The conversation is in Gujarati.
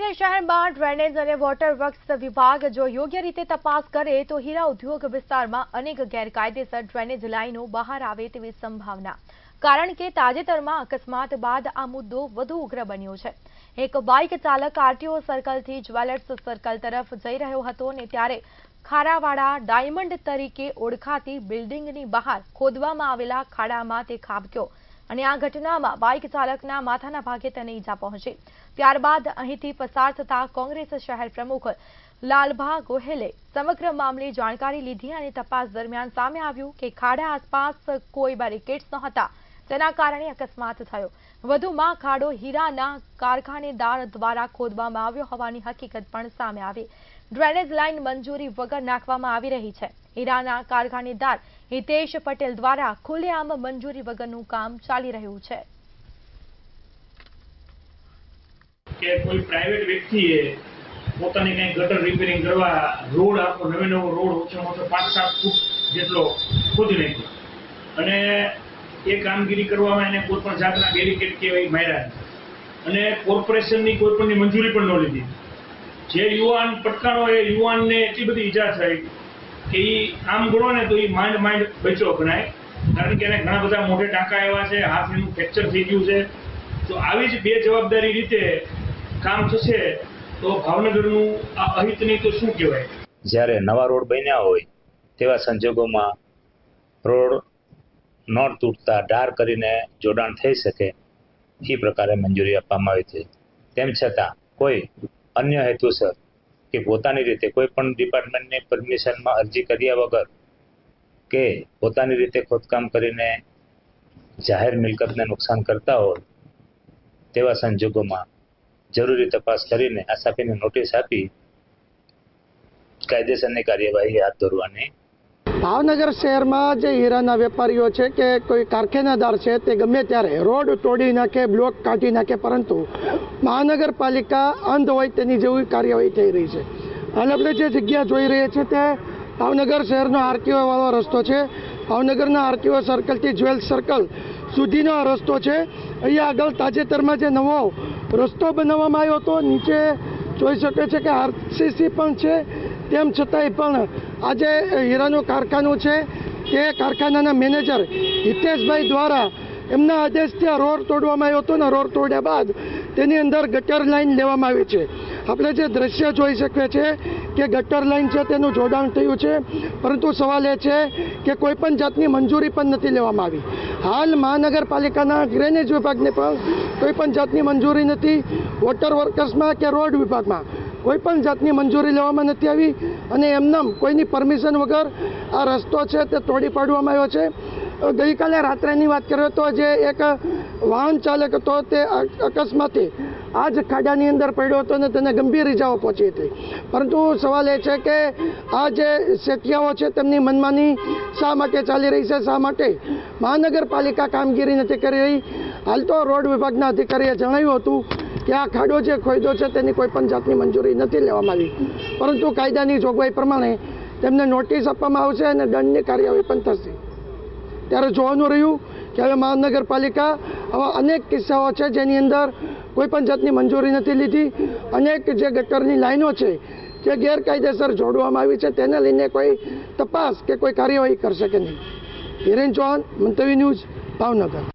ભાવનગર શહેરમાં ડ્રેનેજ અને વોટર વર્ક્સ વિભાગ જો યોગ્ય રીતે તપાસ કરે તો હીરા ઉદ્યોગ વિસ્તારમાં અનેક ગેરકાયદેસર ડ્રેનેજ લાઈનો બહાર આવે તેવી સંભાવના, કારણ કે તાજેતરમાં અકસ્માત બાદ આ મુદ્દો વધુ ઉગ્ર બન્યો છે। એક બાઇક ચાલક આરટીઓ સર્કલથી જ્વેલર્સ સર્કલ તરફ જઈ રહ્યો હતો ને ત્યારે ખારાવાડા ડાયમંડ તરીકે ઓળખાતી બિલ્ડિંગની બહાર ખોદવામાં આવેલા ખાડામાં તે ખાબક્યો અને આ ઘટનામાં બાઇક ચાલકના માથાના ભાગે તેને ઈજા પહોંચી। ત્યારબાદ અહીંથી પસાર થતા કોંગ્રેસ શહેર પ્રમુખ લાલભા ગોહેલે સમગ્ર મામલે જાણકારી લીધી અને તપાસ દરમિયાન સામે આવ્યું કે ખાડા આસપાસ કોઈ બેરિકેડ્સ નહોતા, તેના કારણે અકસ્માત થયો। વધુમાં ખાડો હીરાના કારખાનેદાર દ્વારા ખોદવામાં આવ્યો હોવાની હકીકત પણ સામે આવી। ડ્રેનેજ લાઇન મંજૂરી વગર નાખવામાં આવી રહી છે। હીરાના કારખાનેદાર હિતેશ પટેલ દ્વારા ખુલ્લેઆમ મંજૂરી વગરનું કામ ચાલી રહ્યું છે કે કોઈ પ્રાઇવેટ વ્યક્તિએ પોતાની કંઈ ગટર રિપેરિંગ કરવા રોડ આખો નવો રોડ ઓછામાં ઓછો 5-7 ફૂટ જેટલો ખોદી નાખ્યો અને એ કામગીરી કરવામાં એને કોઈ પણ જાતના બેરિકેડ કે એવી માર્યા અને કોર્પોરેશનની કોઈ પણની મંજૂરી પણ ન લીધી। જે યુવાન પટકાણો એ યુવાનને એટલી બધી ઈજા થઈ કે એ આમ ગણો ને તો એ માંડ બચ્યો ગણાય, કારણ કે એને ઘણા બધા મોઢે ટાંકા એવા છે, હાથ એનું ફ્રેક્ચર થઈ ગયું છે। તો આવી જ બેજવાબદારી રીતે કામ થશે તો ભાવનગરનું આ અહિતની તો શું કહેવાય। જ્યારે નવા રોડ બન્યા હોય તેવા સંજોગોમાં રોડ ન તૂટતા ડાર કરીને જોડાણ થઈ શકે એ પ્રકારે મંજૂરી આપવામાં આવી છે। તેમ છતાં કોઈ અન્ય હેતુસર કે પોતાની રીતે કોઈ પણ ડિપાર્ટમેન્ટની પરમિશનમાં અરજી કર્યા વગર કે પોતાની રીતે ખોદકામ કરીને જાહેર મિલકતને નુકસાન કરતા હોય તેવા સંજોગોમાં જરૂરી તપાસ કરીને આસામીને નોટિસ આપી કાયદેસરની કાર્યવાહી હાથ ધરવાની। ભાવનગર શહેરમાં જે હીરાના વેપારીઓ છે કે કોઈ કારખાનેદાર છે તે ગમે ત્યારે રોડ તોડી નાખે, બ્લોક કાઢી નાખે, પરંતુ મહાનગરપાલિકા અંધ હોય તેની જેવી કાર્યવાહી થઈ રહી છે। અને આપણે જે જગ્યા જોઈ રહ્યા છીએ તે ભાવનગર શહેરનો આરટીઓ વાળો રસ્તો છે। ભાવનગરના આરટીઓ સર્કલથી જ્વેલ્સ સર્કલ સુધીનો આ રસ્તો છે। અહીંયા આગળ તાજેતરમાં જે નવો રસ્તો બનાવવામાં આવ્યો હતો, નીચે જોઈ શકે છે કે આરસીસી પણ છે, તેમ છતાંય પણ આજે હીરાનું કારખાનું છે તે કારખાનાના મેનેજર હિતેશભાઈ દ્વારા એમના આદેશથી આ રોડ તોડવામાં આવ્યો હતો ને રોડ તોડ્યા બાદ તેની અંદર ગટર લાઈન લેવામાં આવી છે। આપણે જે દ્રશ્ય જોઈ શકીએ છીએ કે ગટર લાઈન છે તેનું જોડાણ થયું છે, પરંતુ સવાલ એ છે કે કોઈ પણ જાતની મંજૂરી પણ નથી લેવામાં આવી। હાલ મહાનગરપાલિકાના ડ્રેનેજ વિભાગને પણ કોઈ પણ જાતની મંજૂરી નથી, વોટર વર્કર્સમાં કે રોડ વિભાગમાં કોઈ પણ જાતની મંજૂરી લેવામાં નથી આવી અને એમનેમ કોઈની પરમિશન વગર આ રસ્તો છે તે તોડી પાડવામાં આવ્યો છે। ગઈકાલે રાત્રેની વાત કરીએ તો જે એક વાહન ચાલક હતો તે અકસ્માતે આ જ ખાડાની અંદર પડ્યો હતો અને તેને ગંભીર ઇજાઓ પહોંચી હતી, પરંતુ સવાલ એ છે કે આ જે શેઠિયાઓ છે તેમની મનમાની શા માટે ચાલી રહી છે, શા માટે મહાનગરપાલિકા કામગીરી નથી કરી રહી। હાલ તો રોડ વિભાગના અધિકારીએ જણાવ્યું હતું કે આ ખાડો જે ખોદ્યો છે તેની કોઈ પણ જાતની મંજૂરી નથી લેવામાં આવી, પરંતુ કાયદાની જોગવાઈ પ્રમાણે તેમને નોટિસ આપવામાં આવશે અને દંડની કાર્યવાહી પણ થશે। ત્યારે જોવાનું રહ્યું કે હવે મહાનગરપાલિકા આવા અનેક કિસ્સાઓ છે જેની અંદર કોઈ પણ જાતની મંજૂરી નથી લીધી, અનેક જે ગટરની લાઈનો છે જે ગેરકાયદેસર જોડવામાં આવી છે તેને લઈને કોઈ તપાસ કે કોઈ કાર્યવાહી કરશે કે નહીં। હિરેન ચૌહાણ, મંતવ્ય ન્યૂઝ, ભાવનગર।